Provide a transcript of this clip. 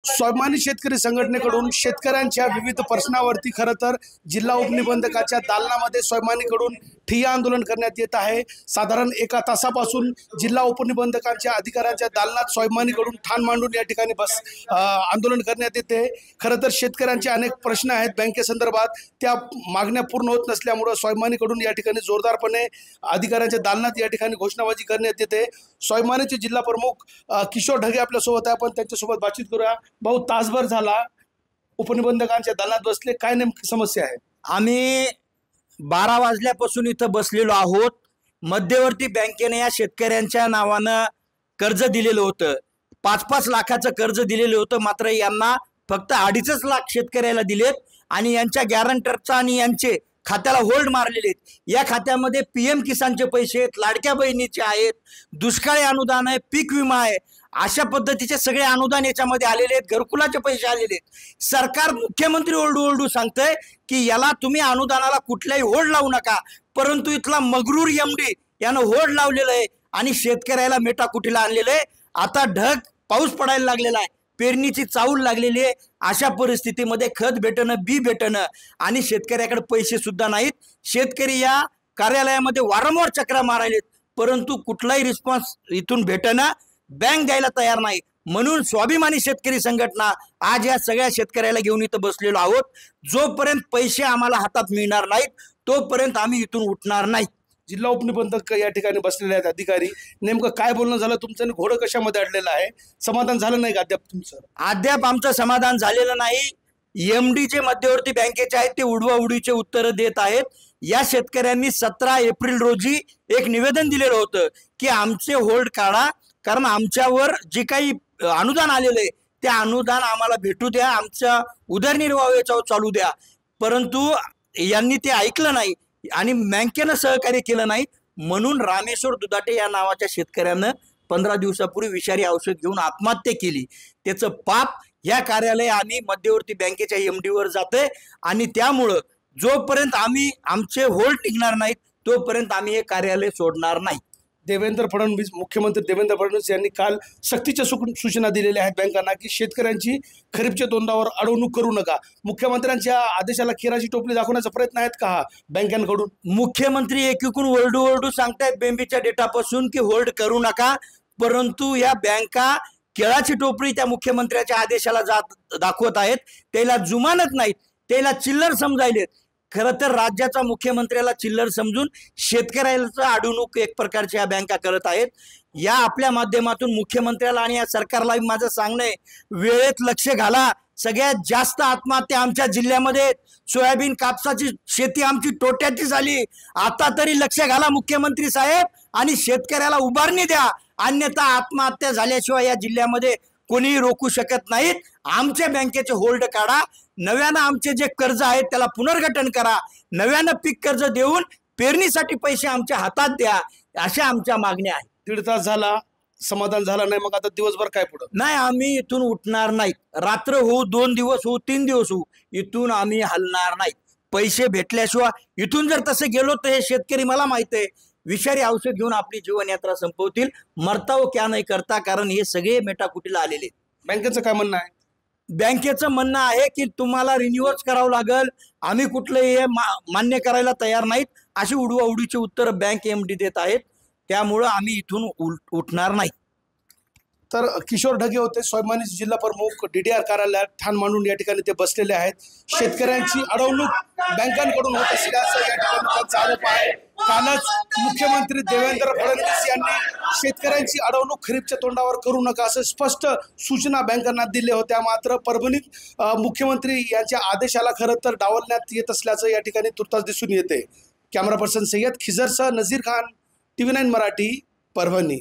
स्वाभिमानी शेतकरी संघटनेकडून शेतकऱ्यांच्या विविध प्रश्नावरती खरं तर जिल्हा उपनिबंधकाच्या दालनामध्ये स्वाभिमानीकडून ठिय्या आंदोलन करण्यात येत आहे। साधारण 1 तासापासून जिल्हा उपनिबंधकांच्या अधिकाऱ्यांच्या दालनात स्वाभिमानीकडून ठाण मांडून या ठिकाणी आंदोलन करण्यात येते। खरं तर शेतकऱ्यांचे अनेक प्रश्न आहेत बँकेसंदर्भात, त्या मागण्या पूर्ण होत नसल्यामुळे स्वाभिमानीकडून या ठिकाणी जोरदारपणे अधिकाऱ्यांच्या दालनात या ठिकाणी घोषणाबाजी करण्यात येते। स्वाभिमानीचे जिल्हा प्रमुख किशोर ढगे आपल्यासोबत आहे, आपण त्यांच्यासोबत बातचीत करूया। बहुत तासभर झाला उपनिबंधकांच्या दालनात बसले, काय नेमकी समस्या आहे? आम्ही 12 वाजल्यापासून इथं बसलेलो आहोत। मध्यवर्ती बँकेने या शेतकऱ्यांच्या नावानं कर्ज दिलेलं होतं, 5-5 लाखाचं कर्ज दिलेलं होतं। मात्र यांना फक्त 2.5 लाख शेतकऱ्याला दिलेत आणि यांच्या गॅरंटरचा आणि यांचे खात्याला होल्ड मारलेले आहेत। या खात्यामध्ये PM किसानचे पैसे आहेत, लाडक्या बहिणीचे आहेत, दुष्काळी अनुदान आहे, पीक विमा आहे, अशा पद्धतीचे सगळे अनुदान याच्यामध्ये आलेले आहेत, घरकुलाचे पैसे आलेले आहेत। सरकार मुख्यमंत्री ओरडू सांगतंय की याला तुम्ही अनुदानाला कुठलाही होल्ड लावू नका, परंतु इथला मगरूर MD यानं होल्ड लावलेलं आहे आणि शेतकऱ्याला मेटाकुटीला आणलेलं आहे। आता ढग पाऊस पडायला लागलेला आहे, पेरणीची चाहूल लागलेली आहे। अशा परिस्थितीमध्ये खत भेटणं, बी भेटणं आणि शेतकऱ्याकडे पैसे सुद्धा नाहीत। शेतकरी या कार्यालयामध्ये वारंवार चक्रा मारायलेत, परंतु कुठलाही रिस्पॉन्स इथून भेटणं, बँक द्यायला तयार नाही। म्हणून स्वाभिमानी शेतकरी संघटना आज या सगळ्या शेतकऱ्याला घेऊन इथं बसलेलो आहोत। जोपर्यंत पैसे आम्हाला हातात मिळणार नाहीत तोपर्यंत आम्ही इथून उठणार नाही। जिल्हा उपनिबंधक या ठिकाणी बसलेले आहेत अधिकारी, नेमकं काय बोलणं झालं तुमचं आणि घोडं कशामध्ये अडलेलं आहे? समाधान झालं नाही का अद्याप तुमचं? अद्याप आमचं समाधान झालेलं नाही। MD जे मध्यवर्ती बँकेचे आहेत ते उडवाउडीचे उत्तर देत आहेत। या शेतकऱ्यांनी 17 एप्रिल रोजी एक निवेदन दिलेलं होतं की आमचे होल्ड काढा, कारण आमच्यावर जे काही अनुदान आलेलं आहे ते अनुदान आम्हाला भेटू द्या, आमचा उदरनिर्वाह याच्यावर चालू द्या। परंतु यांनी ते ऐकलं नाही आणि बँकेनं सहकार्य केलं नाही। म्हणून रामेश्वर दुधाटे या नावाच्या शेतकऱ्यानं 15 दिवसापूर्वी विषारी औषध घेऊन आत्महत्या केली। त्याचं पाप या कार्यालय आणि मध्यवर्ती बँकेच्या MD वर जाते आणि त्यामुळं जोपर्यंत आम्ही आमचे होल्ड निघणार नाहीत तोपर्यंत आम्ही हे कार्यालय सोडणार नाही। मुख्यमंत्री देवेंद्र फडणवीस यांनी काल सक्तीच्या सूचना दिलेल्या आहेत बँकांना की शेतकऱ्यांची खरीपच्या तोंडावर अडवणूक करू नका। मुख्यमंत्र्यांच्या आदेशाला खिराची टोपली दाखवण्याचा प्रयत्न आहेत का बँकांकडून? मुख्यमंत्री एकीकडून ओरडू सांगतायत बेंबीच्या डेटापासून की होल्ड करू नका, परंतु या बँका केळाची टोपली त्या मुख्यमंत्र्याच्या आदेशाला दाखवत आहेत। त्याला जुमानत नाहीत, त्याला चिल्लर समजायलेत। खरं तर राज्याचा मुख्यमंत्र्याला चिल्लर समजून शेतकऱ्याचं अडवणूक एक प्रकारची या बँका करत आहेत। या आपल्या माध्यमातून मुख्यमंत्र्याला आणि या सरकारला माझं सांगणं आहे, वेळेत लक्ष घाला। सगळ्यात जास्त आत्महत्या आमच्या जिल्ह्यामध्ये, सोयाबीन कापसाची शेती आमची तोट्याची झाली। आता तरी लक्ष घाला मुख्यमंत्री साहेब आणि शेतकऱ्याला उभारणी द्या, अन्यथा आत्महत्या झाल्याशिवाय या जिल्ह्यामध्ये कोणीही रोखू शकत नाहीत। आमच्या बँकेचे होल्ड काढा, नव्यानं आमचे जे कर्ज आहेत त्याला पुनर्गठन करा, नव्यानं पीक कर्ज देऊन पेरणीसाठी पैसे आमच्या हातात द्या, अशा आमच्या मागण्या आहेत। 1.5 तास झाला, समाधान झालं नाही, मग आता दिवसभर काय पुढं? नाही, आम्ही इथून उठणार नाही। रात्र होऊ, 2 दिवस होऊ, 3 दिवस होऊ, इथून आम्ही हलणार नाही। पैसे भेटल्याशिवाय इथून जर तसे गेलो तर हे शेतकरी मला माहित आहे विषारी औषध घेऊन आपली जीवनयात्रा संपवतील, मरता व क्या नाही करता, कारण हे सगळे मेटाकुटीला आलेले। बँकेचं काय म्हणणं आहे? बँकेचं म्हणणं आहे की तुम्हाला रिन्यूअल्स करावं लागेल, आम्ही कुठलंही हे मान्य करायला तयार नाहीत, अशी उडवाउडीची उत्तर बँक MD देत आहेत। त्यामुळं आम्ही इथून उठणार नाही। तर किशोर ढगे होते, स्वाभिमानी जिल्हा प्रमुख, DDR कार्यालयात ठाण मांडून या ठिकाणी ते बसलेले आहेत। शेतकऱ्यांची अडवणूक बँकांकडून होत असल्याचं या ठिकाणी त्यांचा आरोप आहे। कालच मुख्यमंत्री देवेंद्र फडणवीस यांनी शेतकऱ्यांची अडवणूक खरीपच्या तोंडावर करू नका असं स्पष्ट सूचना बँकांना दिल्या होत्या। मात्र परभणीत मुख्यमंत्री यांच्या आदेशाला खरं तर डावलण्यात येत असल्याचं या ठिकाणी तुर्तास दिसून येते। कॅमेरा पर्सन सय्यद खिजरसह नजीर खान, TV9 मराठी, परभणी।